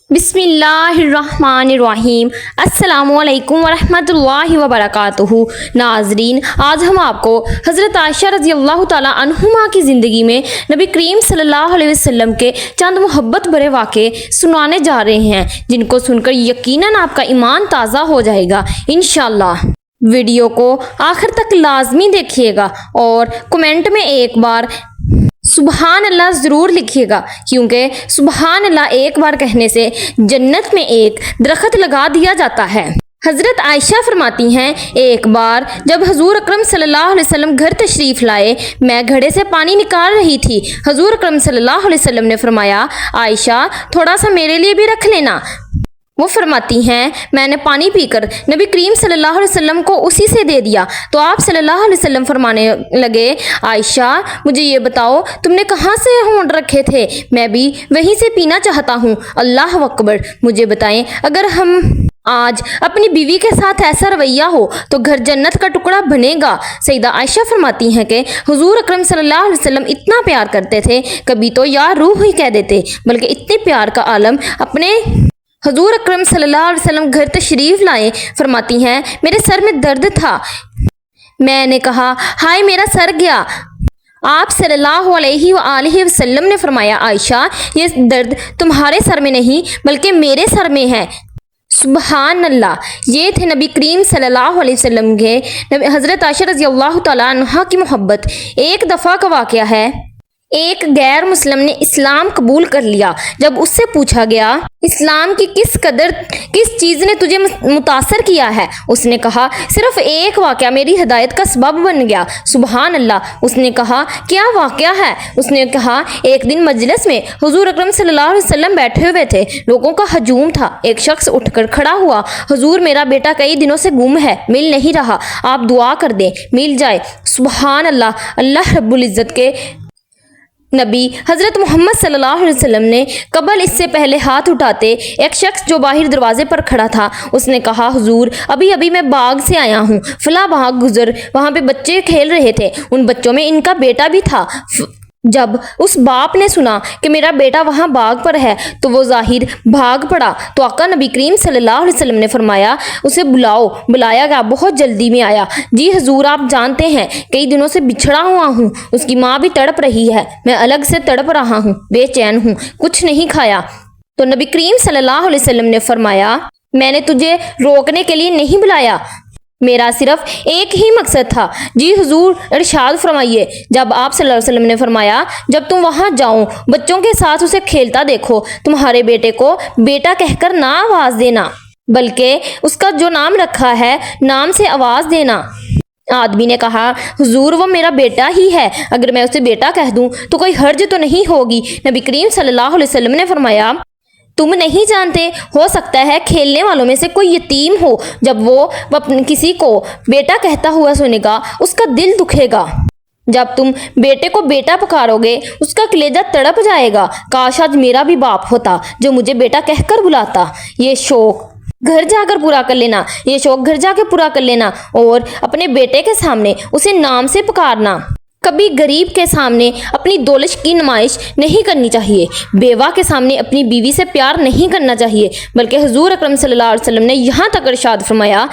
بسم اللہ الرحمن الرحیم۔ السلام علیکم ورحمۃ اللہ وبرکاتہ۔ ناظرین، آج ہم آپ کو حضرت عائشہ رضی اللہ تعالیٰ عنہما کی زندگی میں نبی کریم صلی اللہ علیہ وسلم کے چند محبت بھرے واقعے سنانے جا رہے ہیں، جن کو سن کر یقیناً آپ کا ایمان تازہ ہو جائے گا انشاءاللہ۔ ویڈیو کو آخر تک لازمی دیکھیے گا اور کمنٹ میں ایک بار سبحان اللہ ضرور لکھیے گا، کیونکہ سبحان اللہ ایک بار کہنے سے جنت میں ایک درخت لگا دیا جاتا ہے۔ حضرت عائشہ فرماتی ہیں، ایک بار جب حضور اکرم صلی اللہ علیہ وسلم گھر تشریف لائے، میں گھڑے سے پانی نکال رہی تھی۔ حضور اکرم صلی اللہ علیہ وسلم نے فرمایا، عائشہ تھوڑا سا میرے لیے بھی رکھ لینا۔ وہ فرماتی ہیں، میں نے پانی پی کر نبی کریم صلی اللہ علیہ وسلم کو اسی سے دے دیا تو آپ صلی اللہ علیہ وسلم فرمانے لگے، عائشہ مجھے یہ بتاؤ تم نے کہاں سے ہونٹ رکھے تھے؟ میں بھی وہیں سے پینا چاہتا ہوں۔ اللہ اکبر۔ مجھے بتائیں، اگر ہم آج اپنی بیوی کے ساتھ ایسا رویہ ہو تو گھر جنت کا ٹکڑا بنے گا۔ سیدہ عائشہ فرماتی ہیں کہ حضور اکرم صلی اللہ علیہ وسلم اتنا پیار کرتے تھے، کبھی تو یا روح ہی کہہ دیتے، بلکہ اتنے پیار کا عالم اپنے حضور اکرم صلی اللہ علیہ وسلم گھر تشریف لائے۔ فرماتی ہیں، میرے سر میں درد تھا، میں نے کہا ہائے میرا سر گیا۔ آپ صلی اللہ علیہ وآلہ وسلم نے فرمایا، عائشہ یہ درد تمہارے سر میں نہیں بلکہ میرے سر میں ہے۔ سبحان اللہ۔ یہ تھے نبی کریم صلی اللہ علیہ وسلم کے حضرت عائشہ رضی اللہ تعالیٰ عنہا کی محبت۔ ایک دفعہ کا واقعہ ہے، ایک غیر مسلم نے اسلام قبول کر لیا۔ جب اس سے پوچھا گیا، اسلام کی کس چیز نے تجھے متاثر کیا ہے؟ اس نے کہا، صرف ایک واقعہ میری ہدایت کا سبب بن گیا۔ سبحان اللہ۔ اس نے کہا، کیا واقعہ ہے؟ اس نے کہا، ایک دن مجلس میں حضور اکرم صلی اللہ علیہ وسلم بیٹھے ہوئے تھے، لوگوں کا ہجوم تھا۔ ایک شخص اٹھ کر کھڑا ہوا، حضور میرا بیٹا کئی دنوں سے گم ہے، مل نہیں رہا، آپ دعا کر دیں مل جائے۔ سبحان اللہ۔ اللہ رب العزت کے نبی حضرت محمد صلی اللہ علیہ وسلم نے قبل اس سے پہلے ہاتھ اٹھاتے ایک شخص جو باہر دروازے پر کھڑا تھا، اس نے کہا، حضور ابھی میں باغ سے آیا ہوں، فلاں باغ گزر، وہاں پہ بچے کھیل رہے تھے، ان بچوں میں ان کا بیٹا بھی تھا۔ جب اس باپ نے سنا کہ میرا بیٹا وہاں باغ پر ہے تو وہ ظاہر بھاگ پڑا، تو آقا نبی کریم صلی اللہ علیہ وسلم نے فرمایا، اسے بلاؤ۔ بلایا گیا، بہت جلدی میں آیا۔ جی حضور آپ جانتے ہیں کئی دنوں سے بچھڑا ہوا ہوں، اس کی ماں بھی تڑپ رہی ہے، میں الگ سے تڑپ رہا ہوں، بے چین ہوں، کچھ نہیں کھایا۔ تو نبی کریم صلی اللہ علیہ وسلم نے فرمایا، میں نے تجھے روکنے کے لیے نہیں بلایا، میرا صرف ایک ہی مقصد تھا۔ جی حضور ارشاد فرمائیے۔ جب آپ صلی اللہ علیہ وسلم نے فرمایا، جب تم وہاں جاؤ بچوں کے ساتھ اسے کھیلتا دیکھو، تمہارے بیٹے کو بیٹا کہہ کر نہ آواز دینا، بلکہ اس کا جو نام رکھا ہے نام سے آواز دینا۔ آدمی نے کہا، حضور وہ میرا بیٹا ہی ہے، اگر میں اسے بیٹا کہہ دوں تو کوئی حرج تو نہیں ہوگی؟ نبی کریم صلی اللہ علیہ وسلم نے فرمایا، تم نہیں جانتے، ہو سکتا ہے کھیلنے والوں میں سے کوئی یتیم ہو، جب وہ کسی کو بیٹا کہتا ہوا سنے گا اس کا دل دکھے گا۔ جب تم بیٹے کو بیٹا پکارو گے اس کا کلیجہ تڑپ جائے گا، کاش آج میرا بھی باپ ہوتا جو مجھے بیٹا کہہ کر بلاتا۔ یہ شوق گھر جا کر پورا کر لینا، یہ شوق گھر جا کے پورا کر لینا، اور اپنے بیٹے کے سامنے اسے نام سے پکارنا۔ کبھی غریب کے سامنے اپنی دولت کی نمائش نہیں کرنی چاہیے، بیوہ کے سامنے اپنی بیوی سے پیار نہیں کرنا چاہیے، بلکہ حضور اکرم صلی اللہ علیہ وسلم نے یہاں تک ارشاد فرمایا،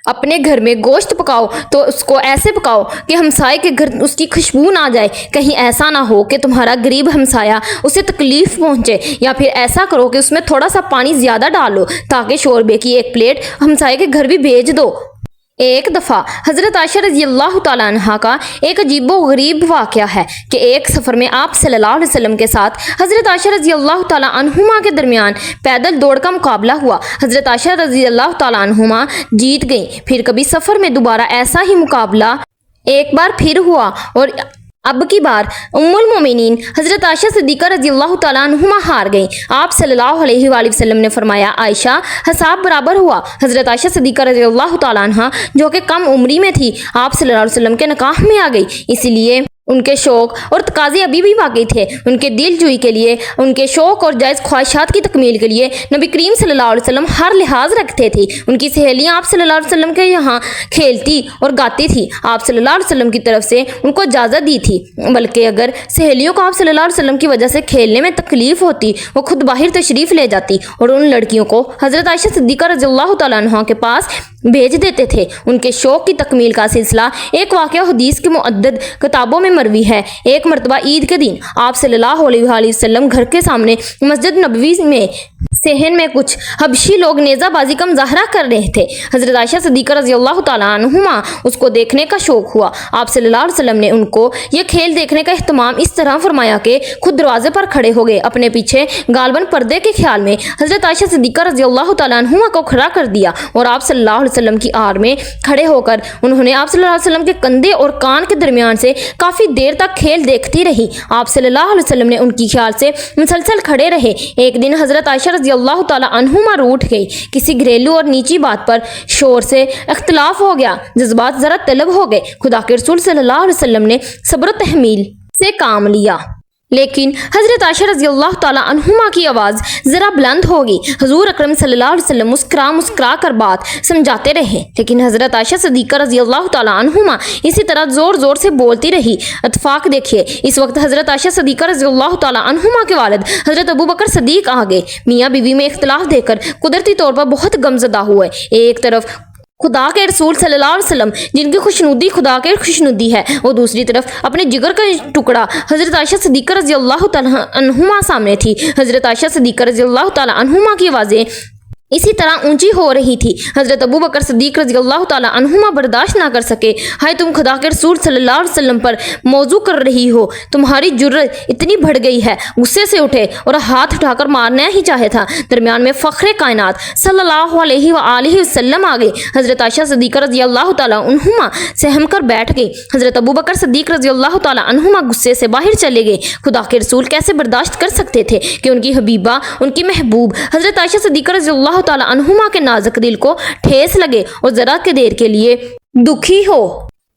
اپنے گھر میں گوشت پکاؤ تو اس کو ایسے پکاؤ کہ ہمسائے کے گھر اس کی خوشبو نہ جائے، کہیں ایسا نہ ہو کہ تمہارا غریب ہمسایہ اسے تکلیف پہنچے، یا پھر ایسا کرو کہ اس میں تھوڑا سا پانی زیادہ ڈالو تاکہ شوربے کی ایک پلیٹ ہمسائے کے گھر بھی بھیج دو۔ ایک دفعہ حضرت عائشہ رضی اللہ تعالیٰ عنہا کا ایک عجیب و غریب واقعہ ہے کہ ایک سفر میں آپ صلی اللہ علیہ وسلم کے ساتھ حضرت عائشہ رضی اللہ تعالیٰ عنہما کے درمیان پیدل دوڑ کا مقابلہ ہوا۔ حضرت عائشہ رضی اللہ تعالیٰ عنہما جیت گئیں۔ پھر کبھی سفر میں دوبارہ ایسا ہی مقابلہ ایک بار پھر ہوا، اور اب کی بار ام المومنین حضرت عائشہ صدیقہ رضی اللہ تعالیٰ عنہما ہار گئیں۔ آپ صلی اللہ علیہ وآلہ وسلم نے فرمایا، عائشہ حساب برابر ہوا۔ حضرت عائشہ صدیقہ رضی اللہ تعالیٰ عنہ جو کہ کم عمری میں تھی، آپ صلی اللہ علیہ وسلم کے نکاح میں آ گئی، اس لیے ان کے شوق اور تقاضے ابھی بھی باقی تھے۔ ان کے دل جوئی کے لیے، ان کے شوق اور جائز خواہشات کی تکمیل کے لیے نبی کریم صلی اللہ علیہ وسلم ہر لحاظ رکھتے تھے۔ ان کی سہیلیاں آپ صلی اللہ علیہ وسلم کے یہاں کھیلتی اور گاتی تھی۔ آپ صلی اللہ علیہ وسلم کی طرف سے ان کو اجازت دی تھی، بلکہ اگر سہیلیوں کو آپ صلی اللہ علیہ وسلم کی وجہ سے کھیلنے میں تکلیف ہوتی، وہ خود باہر تشریف لے جاتی اور ان لڑکیوں کو حضرت عائشہ صدیقہ رضی اللہ تعالیٰ عنہا کے پاس بھیج دیتے تھے۔ ان کے شوق کی تکمیل کا سلسلہ ایک واقعہ حدیث کے معدد کتابوں میں مروی ہے۔ ایک مرتبہ عید کے دن آپ صلی اللہ علیہ وآلہ وسلم گھر کے سامنے مسجد نبوی میں صحن میں کچھ حبشی لوگ نیزہ بازی کا مظاہرہ کر رہے تھے۔ حضرت عائشہ صدیقہ رضی اللہ تعالیٰ عنہما اس کو دیکھنے کا شوق ہوا۔ آپ صلی اللہ علیہ وسلم نے ان کو یہ کھیل دیکھنے کا اہتمام اس طرح فرمایا کہ خود دروازے پر کھڑے ہو گئے، اپنے پیچھے غالباً پردے کے خیال میں حضرت عائشہ صدیقہ رضی اللہ تعالیٰ عنہما کو کھڑا کر دیا اور آپ صلی اللہ علیہ وسلم کی آڑ میں کھڑے ہو کر انہوں نے آپ صلی اللہ علیہ وسلم کے کندھے اور کان کے درمیان سے کافی دیر تک کھیل دیکھتی رہی۔ آپ صلی اللہ علیہ وسلم نے ان کی خیال سے مسلسل کھڑے رہے۔ ایک دن حضرت عائشہ رضی اللہ تعالیٰ عنہما روٹھ گئی۔ کسی گھریلو اور نیچی بات پر شور سے اختلاف ہو گیا، جذبات ذرا طلب ہو گئے۔ خدا کے رسول صلی اللہ علیہ وسلم نے صبر و تحمیل سے کام لیا، لیکن حضرت عائشہ رضی اللہ تعالیٰ عنہما کی آواز ذرا بلند ہوگی۔ حضور اکرم صلی اللہ علیہ وسلم مسکرا کر بات سمجھاتے رہے، لیکن حضرت عائشہ صدیقہ رضی اللہ تعالیٰ عنہما اسی طرح زور زور سے بولتی رہی۔ اتفاق دیکھیے، اس وقت حضرت عائشہ صدیقہ رضی اللہ تعالیٰ عنہما کے والد حضرت ابو بکر صدیق آ گئے۔ میاں بیوی میں اختلاف دیکھ کر قدرتی طور پر بہت غمزدہ ہوئے۔ ایک طرف خدا کے رسول صلی اللہ علیہ وسلم جن کی خوشنودی خدا کے خوشنودی ہے، وہ دوسری طرف اپنے جگر کا ٹکڑا حضرت عائشہ صدیقہ رضی اللہ تعالیٰ عنہما سامنے تھی۔ حضرت عائشہ صدیقہ رضی اللہ تعالیٰ عنہما کی آوازیں اسی طرح اونچی ہو رہی تھی۔ حضرت ابو بکر صدیق رضی اللہ تعالیٰ عنہما برداشت نہ کر سکے۔ ہائے تم خدا کے رسول صلی اللہ علیہ وسلم پر موضوع کر رہی ہو، تمہاری جرت اتنی بڑھ گئی ہے۔ غصے سے اٹھے اور ہاتھ اٹھا کر مارنا ہی چاہے تھا۔ درمیان میں فخر کائنات صلی اللہ علیہ وآلہ وسلم آ گئے۔ حضرت عائشہ صدیقہ رضی اللہ تعالیٰ عنہما سہم کر بیٹھ گئی۔ حضرت ابو بکر صدیق رضی اللہ تعالیٰ عنہما غصے سے باہر چلے گئے۔ خدا کے رسول کیسے برداشت کر سکتے تھے کہ ان کی حبیبہ، ان کی محبوب حضرت عائشہ صدیقہ رضی اللہ تعالیٰ عنہما کے نازک دل کو ٹھیس لگے اور ذرا کے دیر کے لیے دکھی ہو۔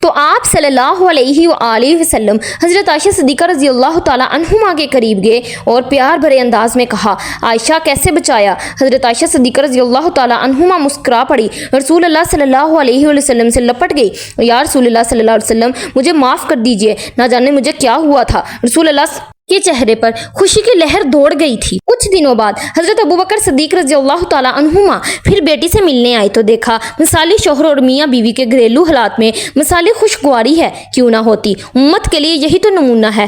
تو آپ صلی اللہ علیہ وآلہ وسلم حضرت عائشہ صدیقہ رضی اللہ تعالیٰ عنہما کے قریب گئے اور پیار بھرے انداز میں کہا، عائشہ کیسے بچایا؟ حضرت عائشہ صدیقہ رضی اللہ تعالیٰ عنہما مسکرا پڑی، رسول اللہ صلی اللہ علیہ وسلم سے لپٹ گئی، یا رسول اللہ صلی اللہ علیہ وسلم مجھے معاف کر دیجئے، نہ جانے مجھے کیا ہوا تھا۔ رسول اللہ کے چہرے پر خوشی کی لہر دوڑ گئی تھی۔ کچھ دنوں بعد حضرت ابو بکر صدیق رضی اللہ تعالیٰ عنہما پھر بیٹی سے ملنے آئے تو دیکھا مثالی شوہر اور میاں بیوی کے گھریلو حالات میں مثالی خوشگواری ہے، کیوں نہ ہوتی؟ امت کے لیے یہی تو نمونہ ہے،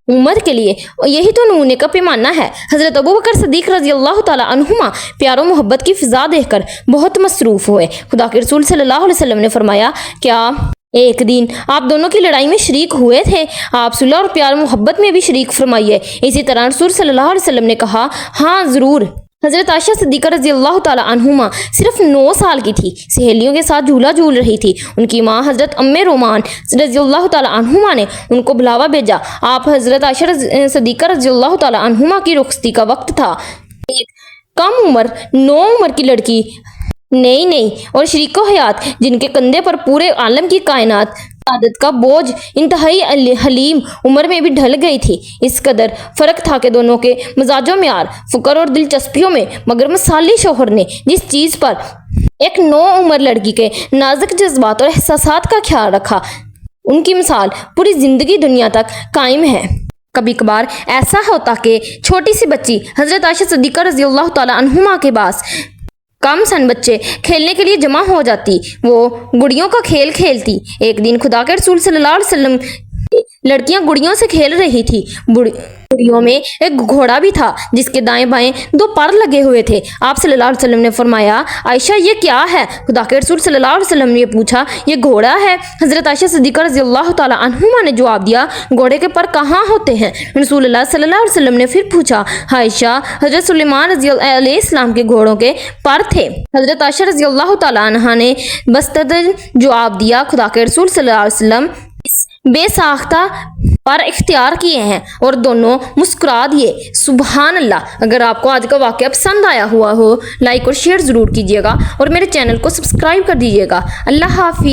امت کے لیے یہی تو نمونے کا پیمانہ ہے۔ حضرت ابو بکر صدیق رضی اللہ تعالیٰ عنہما پیار و محبت کی فضا دیکھ کر بہت مصروف ہوئے۔ خدا کے رسول صلی اللہ علیہ وسلم نے فرمایا، کیا ایک دن آپ دونوں کی لڑائی میں شریک ہوئے تھے؟ آپ صلح اور پیار و محبت میں بھی شریک فرمائیے۔ اسی طرح رسول صلی اللہ علیہ وسلم نے کہا، ہاں ضرور۔ حضرت عائشہ صدیقہ رضی اللہ تعالیٰ عنہما صرف 9 سال کی تھی، سہیلیوں کے ساتھ جھولا جھول رہی تھی۔ ان کی ماں حضرت رومان رضی اللہ تعالیٰ عنہما نے ان کو بلاوا بھیجا۔ آپ حضرت عائشہ صدیقہ رضی اللہ تعالیٰ عنہما کی رخصتی کا وقت تھا۔ ایک کم عمر 9 عمر کی لڑکی نئی اور شریک و حیات جن کے کندھے پر پورے عالم کی کائنات عادت کا بوجھ انتہائی حلیم عمر میں بھی ڈھل گئی تھی۔ اس قدر فرق تھا کہ دونوں کے مزاج و معیار، فکر اور دلچسپیوں میں، مگر مثالی شوہر نے جس چیز پر ایک 9 عمر لڑکی کے نازک جذبات اور احساسات کا خیال رکھا، ان کی مثال پوری زندگی دنیا تک قائم ہے۔ کبھی کبھار ایسا ہوتا کہ چھوٹی سی بچی حضرت عائشہ صدیقہ رضی اللہ تعالیٰ عنہما کے پاس کم سن بچے کھیلنے کے لیے جمع ہو جاتی، وہ گڑیوں کا کھیل کھیلتی۔ ایک دن خدا کے رسول صلی اللہ علیہ وسلم لڑکیاں گڑیوں سے کھیل رہی تھی۔ گڑیوں میں ایک گھوڑا بھی تھا جس کے دائیں بائیں 2 پر لگے ہوئے تھے۔ آپ صلی اللہ علیہ وسلم نے فرمایا، عائشہ یہ کیا ہے؟ خدا کے رسول صلی اللہ علیہ وسلم نے پوچھا، یہ گھوڑا ہے۔ حضرت عائشہ صدیقہ رضی اللہ تعالیٰ عنہما نے جواب دیا، گھوڑے کے پر کہاں ہوتے ہیں؟ رسول اللہ صلی اللہ علیہ وسلم نے پھر پوچھا، عائشہ حضرت سلیمان رضی اللہ علیہ السلام کے گھوڑوں کے پر تھے؟ حضرت عائشہ رضی اللہ تعالیٰ عنہا نے بستدل جواب دیا، خدا کے رسول صلی اللہ علیہ وسلم بے ساختہ پر اختیار کیے ہیں، اور دونوں مسکرا دیے۔ سبحان اللہ۔ اگر آپ کو آج کا واقعہ پسند آیا ہوا ہو، لائک اور شیئر ضرور کیجیے گا اور میرے چینل کو سبسکرائب کر دیجیے گا۔ اللہ حافظ۔